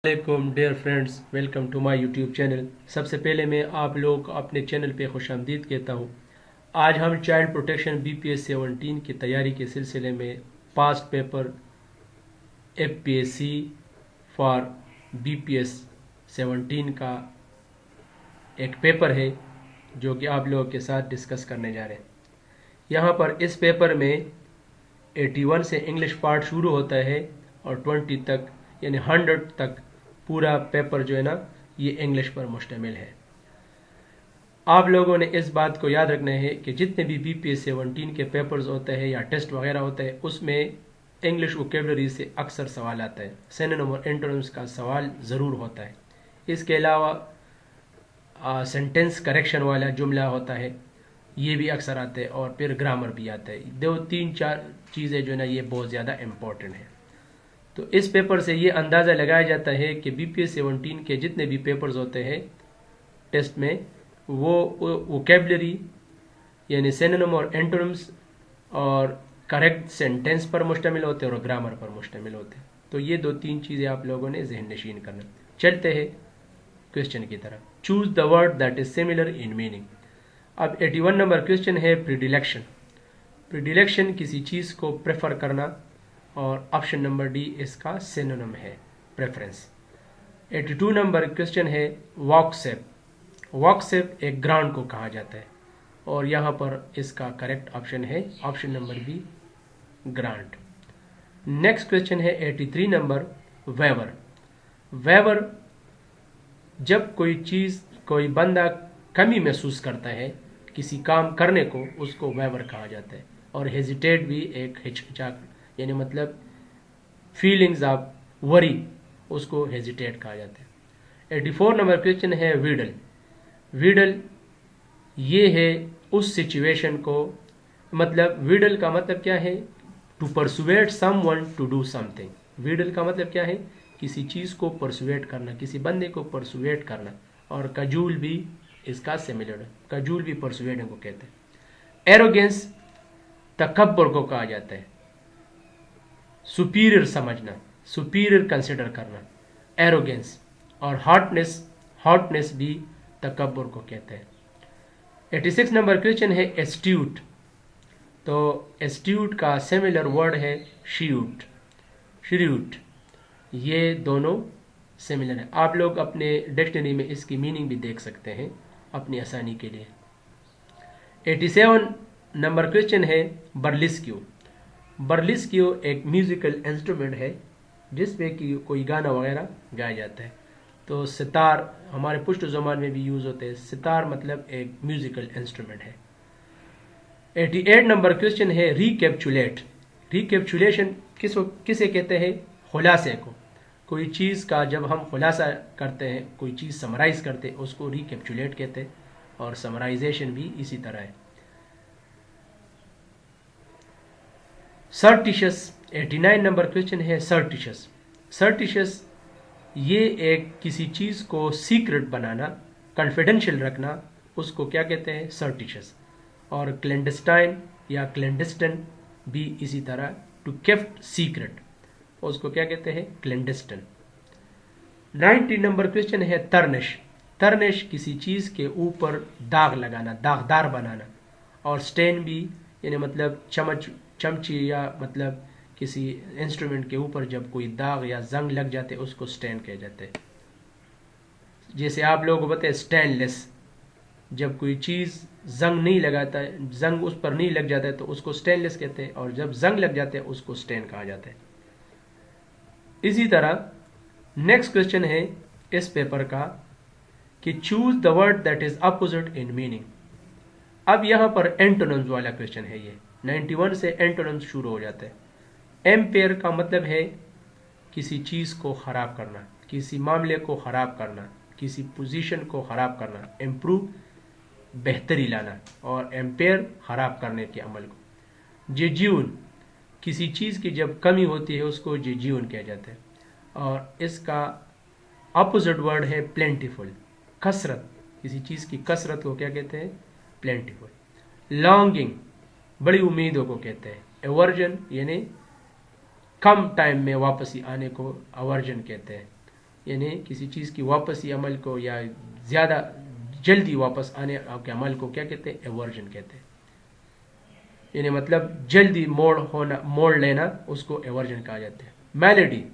वालेकुम dear friends, welcome to my YouTube channel. सबसे पहले मैं आप लोगों को अपने चैनल पे खुशामदीद कहता हूँ। आज हम चाइल्ड प्रोटेक्शन BPS 17 की तैयारी के सिलसिले में past paper FPSC for BPS 17 का एक पेपर है जो कि आप लोगों के साथ डिस्कस करने जा रहे हैं। यहाँ पर इस पेपर में 81 से इंग्लिश पार्ट शुरू होता है और 20 तक यानी 100 तक पूरा पेपर जो है ना ये इंग्लिश पर मुश्तमिल है। आप लोगों ने इस बात को याद रखना है कि जितने भी BPS 17 के पेपर्स होते हैं या टेस्ट वगैरह होते हैं उसमें इंग्लिश वोकेबलरी से अक्सर सवाल आता है। सिनोनिम और एंटोनिम्स का सवाल ज़रूर होता है। इसके अलावा सेंटेंस करेक्शन वाला जुमला होता है, ये भी अक्सर आते हैं और फिर ग्रामर भी आता है। दो तीन चार चीज़ें जो है ना ये बहुत ज़्यादा इम्पोर्टेंट है। तो इस पेपर से ये अंदाज़ा लगाया जाता है कि BPS 17 के जितने भी पेपर्स होते हैं टेस्ट में वो वोकेबलरी यानी सिनोनिम और एंटोनिम्स और करेक्ट सेंटेंस पर मुश्तमिल होते हैं और ग्रामर पर मुश्तमिल होते हैं। तो ये दो तीन चीज़ें आप लोगों ने जहन नशीन करना। चलते हैं क्वेश्चन की तरफ। Choose the word that is similar in meaning. अब 81 नंबर क्वेश्चन है प्रीडिलेक्शन। प्रीडिलेक्शन किसी चीज़ को प्रेफर करना और ऑप्शन नंबर डी इसका सिनोनिम है प्रेफरेंस। 82 नंबर क्वेश्चन है वॉकसेप। वॉकसेप एक ग्राउंड को कहा जाता है और यहाँ पर इसका करेक्ट ऑप्शन है option number B grant. Next question है 83 नंबर वेवर। वेवर जब कोई चीज़ कोई बंदा कमी महसूस करता है किसी काम करने को उसको वेवर कहा जाता है। और हेजिटेट भी एक हिचकिचाहट यानी मतलब फीलिंग्स ऑफ वरी उसको हेजिटेट कहा जाता है। 84 नंबर क्वेश्चन है विडल। विडल ये है उस सिचुएशन को मतलब विडल का मतलब क्या है to persuade someone to do something. Wheedle का मतलब क्या है किसी चीज़ को परसुएट करना, किसी बंदे को परसुएट करना। और कजूल भी इसका सिमिलर है, कजूल भी परसुएटिंग को कहते हैं। एरोगेंस तकब्बुर को कहा जाता है, सुपीरियर समझना, सुपीरियर कंसिडर करना एरोगेंस। और हॉटनेस भी तकब्बुर को कहते हैं। 86 नंबर क्वेश्चन है एस्ट्यूट। तो एस्ट्यूट का सिमिलर वर्ड है श्यूट, श्यूट। ये दोनों सिमिलर है। आप लोग अपने डिक्शनरी में इसकी मीनिंग भी देख सकते हैं अपनी आसानी के लिए। 87 नंबर क्वेश्चन है बर्लिस्क्यू। बर्लिस्क्यू एक म्यूजिकल इंस्ट्रूमेंट है जिसमें कि कोई गाना वगैरह गाया जाता है। तो सितार हमारे पुष्ट ज़बान में भी यूज़ होते हैं। सितार मतलब एक म्यूजिकल इंस्ट्रूमेंट है। 88 नंबर क्वेश्चन है रिकैप्चुलेट। रिकैप्चुलेशन किसे कहते हैं? खुलासे को। कोई चीज़ का जब हम खुलासा करते हैं, कोई चीज़ समराइज़ करते हैं उसको रिकैप्चुलेट कहते हैं और समराइजेशन भी इसी तरह है। सर्टिशियस 89 नंबर क्वेश्चन है सर्टिशियस। सर्टिशियस ये एक किसी चीज़ को सीक्रेट बनाना, कॉन्फिडेंशियल रखना, उसको क्या कहते हैं? सर्टिशियस। और क्लैंडस्टाइन या क्लैंडस्टन भी इसी तरह, टू केप्ट सीक्रेट उसको क्या कहते हैं? क्लैंडस्टन। 90 नंबर क्वेश्चन है तरनिश। तरनिश किसी चीज़ के ऊपर दाग लगाना, दागदार बनाना। और स्टेन भी यानी मतलब चमची या मतलब किसी इंस्ट्रूमेंट के ऊपर जब कोई दाग या जंग लग जाते उसको स्टेन कहे जाते हैं। जैसे आप लोगों को पता है स्टेनलेस, जब कोई चीज़ जंग नहीं लगाता है, जंग उस पर नहीं लग जाता है तो उसको स्टेनलेस कहते हैं और जब जंग लग जाते हैं उसको स्टेन कहा जाता है। इसी तरह नेक्स्ट क्वेश्चन है इस पेपर का कि choose the word that is opposite in meaning. अब यहाँ पर एंटोनिम्स वाला क्वेश्चन है। ये 91 से एंटोनिम्स शुरू हो जाते हैं। एम्पेयर का मतलब है किसी चीज़ को ख़राब करना, किसी मामले को ख़राब करना, किसी पोजीशन को ख़राब करना, इम्प्रूव बेहतरी लाना और एम्पेयर ख़राब करने के अमल को। जेज्यून किसी चीज़ की जब कमी होती है उसको जेज्यून कहा जाता है। और इसका अपोजिट वर्ड है प्लेंटीफुल, कसरत, किसी चीज़ की कसरत को क्या कहते हैं? प्लेंटीफुल। लॉन्गिंग बड़ी उम्मीदों को कहते हैं। एवर्जन यानी कम टाइम में वापसी आने को अवर्जन कहते हैं। यानी किसी चीज़ की वापसी अमल को या ज़्यादा जल्दी वापस आने के अमल को क्या कहते हैं? एवर्जन कहते हैं। यानी मतलब जल्दी मोड़ लेना, उसको एवर्जन कहा जाता है। मेलोडी,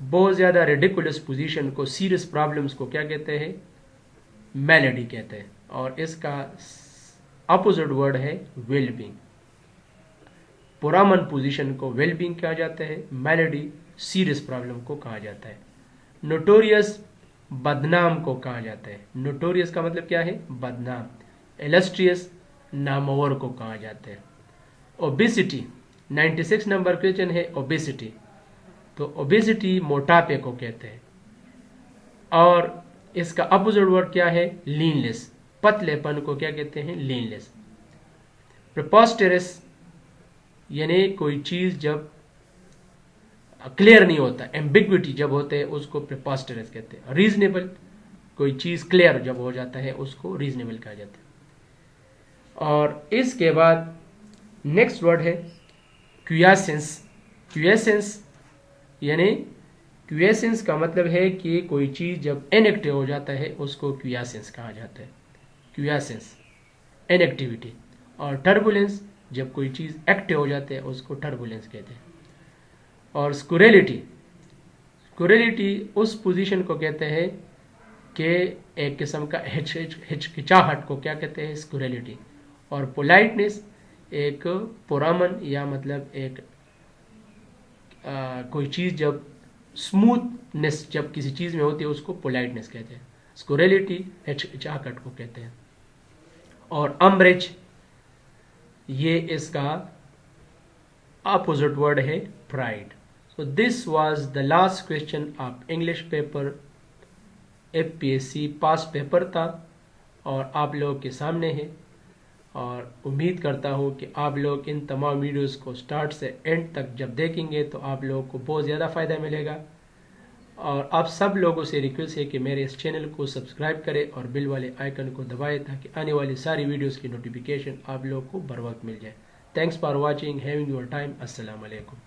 बहुत ज़्यादा रेडिकुलस पोजीशन को, सीरियस प्रॉब्लम्स को क्या कहते हैं? मेलोडी कहते हैं। और इसका अपोजिट वर्ड है वेलबींग। पुरामन पोजीशन को वेलबींग कहा जाता है, मेलोडी सीरियस प्रॉब्लम को कहा जाता है। नोटोरियस, बदनाम को कहा जाता है। नोटोरियस का मतलब क्या है? बदनाम। इलस्ट्रियस, नामवर को कहा जाता है। ओबेसिटी, 96 नंबर क्वेश्चन है ओबेसिटी। तो ओबेसिटी मोटापे को कहते हैं। और इसका अपोजिट वर्ड क्या है? लीनलेस। पतलेपन को क्या कहते हैं? लीनलेस। प्रेपोस्टेरस, यानी कोई चीज जब क्लियर नहीं होता, एम्बिग्विटी जब होते हैं उसको प्रेपोस्टेरस कहते हैं। रीजनेबल, कोई चीज क्लियर जब हो जाता है उसको रीजनेबल कहा जाता है। और इसके बाद नेक्स्ट वर्ड है क्वियासेंस। क्वियासेंस यानी क्वियासेंस का मतलब है कि कोई चीज जब इनएक्टिव हो जाता है उसको क्वियासेंस कहा जाता है। क्वियासेंस, इनएक्टिविटी। और टर्बुलेंस, जब कोई चीज एक्टिव हो जाती है उसको टर्बुलेंस कहते हैं। और स्कुरेलिटी, स्कुरेलिटी उस पोजीशन को कहते हैं कि एक किस्म का हिचकिचाहट को क्या कहते हैं? स्कुरेलिटी। और पोलाइटनेस, एक पुरामन या मतलब एक कोई चीज जब स्मूथनेस जब किसी चीज में होती है उसको पोलाइटनेस कहते हैं। स्कुरेलिटी हिचकिचाहट को कहते हैं। और अम्ब्रेज, ये इसका अपोजिट वर्ड है pride. So this was the last question of English paper FPSC pass paper था और आप लोगों के सामने है। और उम्मीद करता हूँ कि आप लोग इन तमाम वीडियोस को स्टार्ट से एंड तक जब देखेंगे तो आप लोगों को बहुत ज़्यादा फ़ायदा मिलेगा। और आप सब लोगों से रिक्वेस्ट है कि मेरे इस चैनल को सब्सक्राइब करें और बिल वाले आइकन को दबाएं ताकि आने वाली सारी वीडियोस की नोटिफिकेशन आप लोगों को बर वक्त मिल जाए। Thanks for watching, having your time. अस्सलाम वालेकुम।